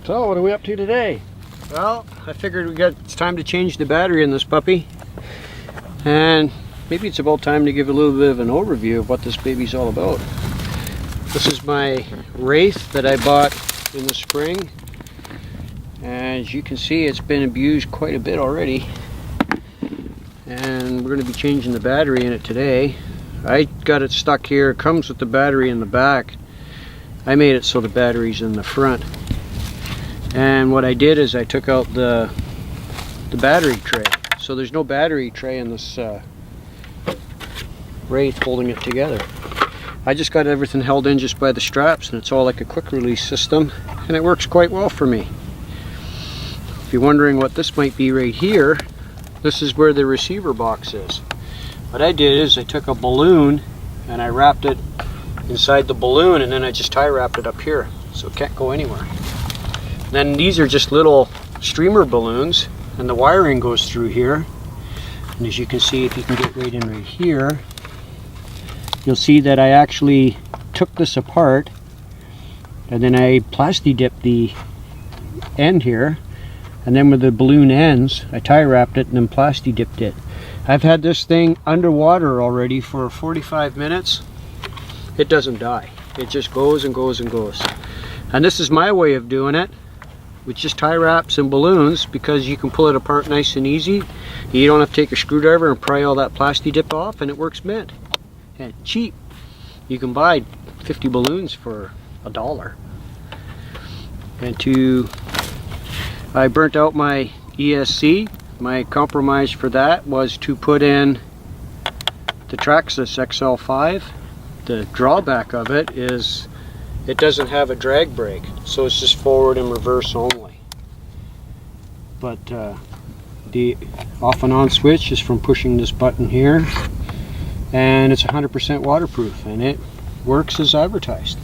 So what are we up to today? Well, I figured it's time to change the battery in this puppy, and maybe it's about time to give a little bit of an overview of what this baby's all about. This is my Wraith that I bought in the spring. As you can see, it's been abused quite a bit already, and we're going to be changing the battery in it today. I got it stuck here. It comes with the battery in the back. I made it so the battery's in the front. And what I did is I took out the battery tray. So there's no battery tray in this Wraith holding it together. I just got everything held in just by the straps, and it's all like a quick release system, and it works quite well for me. If you're wondering what this might be right here, this is where the receiver box is. What I did is I took a balloon and I wrapped it inside the balloon, and then I just tie wrapped it up here so it can't go anywhere. Then these are just little streamer balloons, and the wiring goes through here. And as you can see, if you can get right in right here, you'll see that I actually took this apart, and then I plasti dipped the end here, and then where the balloon ends, I tie wrapped it and then plasti dipped it. I've had this thing underwater already for 45 minutes. It doesn't die. It just goes and goes and goes. And this is my way of doing it, with just tie wraps and balloons, because you can pull it apart nice and easy. You don't have to take a screwdriver and pry all that plasti dip off, and it works mint and cheap. You can buy 50 balloons for $1. And I burnt out my ESC. My compromise for that was to put in the Traxxas XL5. The drawback of it is it doesn't have a drag brake, so it's just forward and reverse only. But the off and on switch is from pushing this button here, and it's 100% waterproof, and it works as advertised.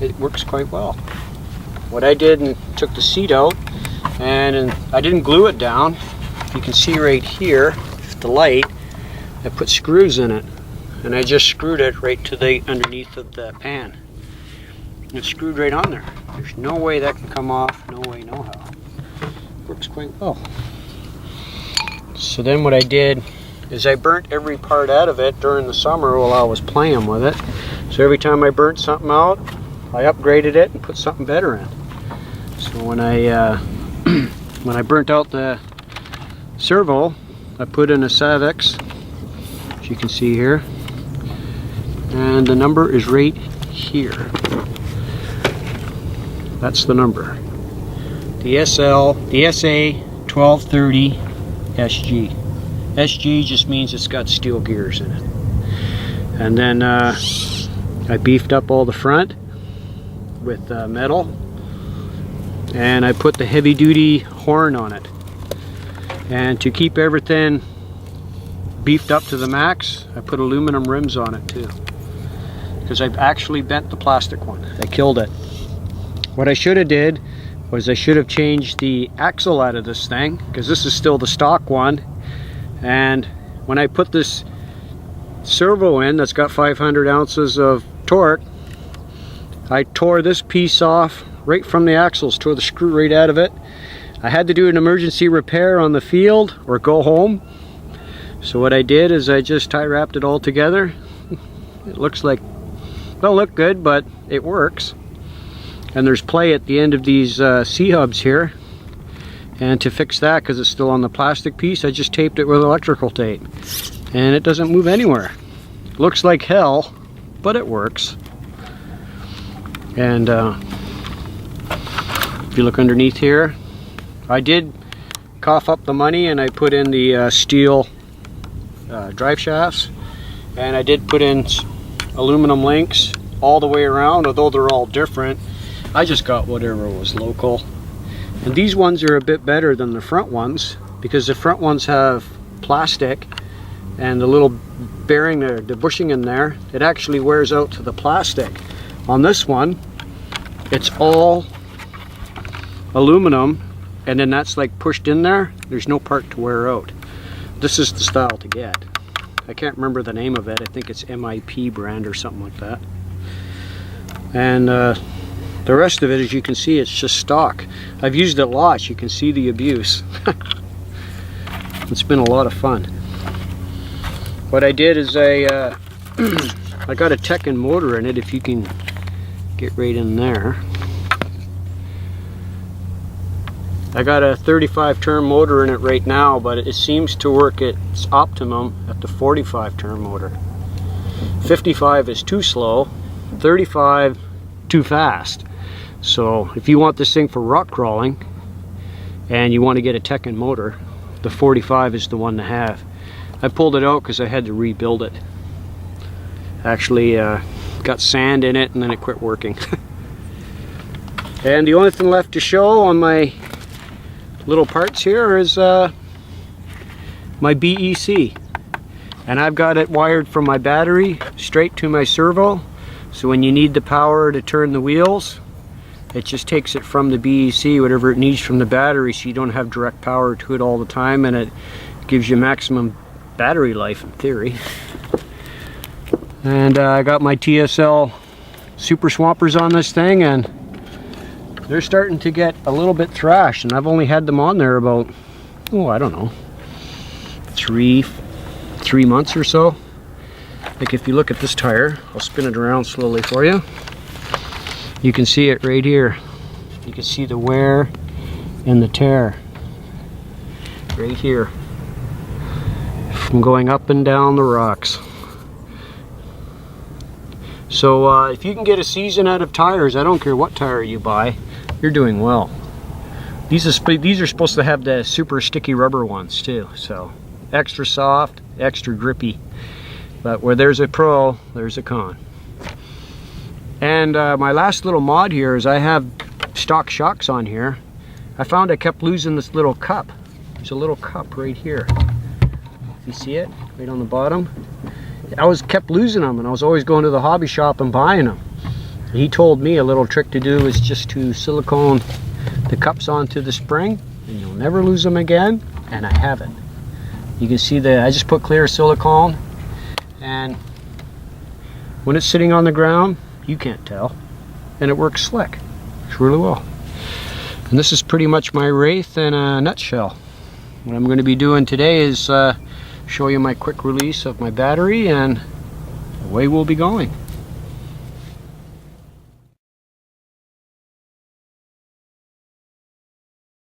It works quite well. What I did, and took the seat out, and I didn't glue it down. You can see right here, the light, I put screws in it, and I just screwed it right to the underneath of the pan. It's screwed right on there. There's no way that can come off, no way, no how. Works quite well. So then what I did is I burnt every part out of it during the summer while I was playing with it. So every time I burnt something out, I upgraded it and put something better in. So when I when I burnt out the servo, I put in a Savix, as you can see here, and the number is right here. That's the number. The SA 1230 SG. SG just means it's got steel gears in it. And then I beefed up all the front with metal, and I put the heavy duty horn on it. And to keep everything beefed up to the max, I put aluminum rims on it too, because I've actually bent the plastic one. I killed it. What I should have did was I should have changed the axle out of this thing, because this is still the stock one. And when I put this servo in that's got 500 ounces of torque, I tore this piece off right from the axles, tore the screw right out of it. I had to do an emergency repair on the field or go home. So what I did is I just tie wrapped it all together. It looks like, don't look good, but it works. And there's play at the end of these C-hubs here. And to fix that, because it's still on the plastic piece, I just taped it with electrical tape. And it doesn't move anywhere. Looks like hell, but it works. And if you look underneath here, I did cough up the money, and I put in the steel drive shafts. And I did put in aluminum links all the way around, although they're all different. I just got whatever was local. And these ones are a bit better than the front ones, because the front ones have plastic, and the little bearing there, the bushing in there, it actually wears out to the plastic. On this one, it's all aluminum, and then that's like pushed in there. There's no part to wear out. This is the style to get. I can't remember the name of it. I think it's MIP brand or something like that. And The rest of it, as you can see, it's just stock. I've used it lots. You can see the abuse. It's been a lot of fun. What I did is I got a Tekken motor in it, if you can get right in there. I got a 35 turn motor in it right now, but it seems to work its optimum at the 45 turn motor. 55 is too slow, 35 too fast. So if you want this thing for rock crawling and you want to get a Tekken motor, the 45 is the one to have. I pulled it out because I had to rebuild it. Actually got sand in it and then it quit working. And the only thing left to show on my little parts here is my BEC. And I've got it wired from my battery straight to my servo. So when you need the power to turn the wheels, it just takes it from the BEC, whatever it needs from the battery, so you don't have direct power to it all the time, and it gives you maximum battery life in theory. And I got my TSL Super Swampers on this thing, and they're starting to get a little bit thrashed, and I've only had them on there about, oh, I don't know, three months or so. Like if you look at this tire, I'll spin it around slowly for you. You can see it right here. You can see the wear and the tear right here from going up and down the rocks. So if you can get a season out of tires, I don't care what tire you buy, you're doing well. These are supposed to have the super sticky rubber ones too, so extra soft, extra grippy. But where there's a pro, there's a con. And my last little mod here is I have stock shocks on here. I found I kept losing this little cup. There's a little cup right here. You see it? Right on the bottom. I kept losing them, and I was always going to the hobby shop and buying them. He told me a little trick to do is just to silicone the cups onto the spring, and you'll never lose them again, and I haven't. You can see I just put clear silicone, and when it's sitting on the ground, you can't tell, and it works slick. It's really well. And this is pretty much my Wraith in a nutshell. What I'm going to be doing today is show you my quick release of my battery, and away we'll be going.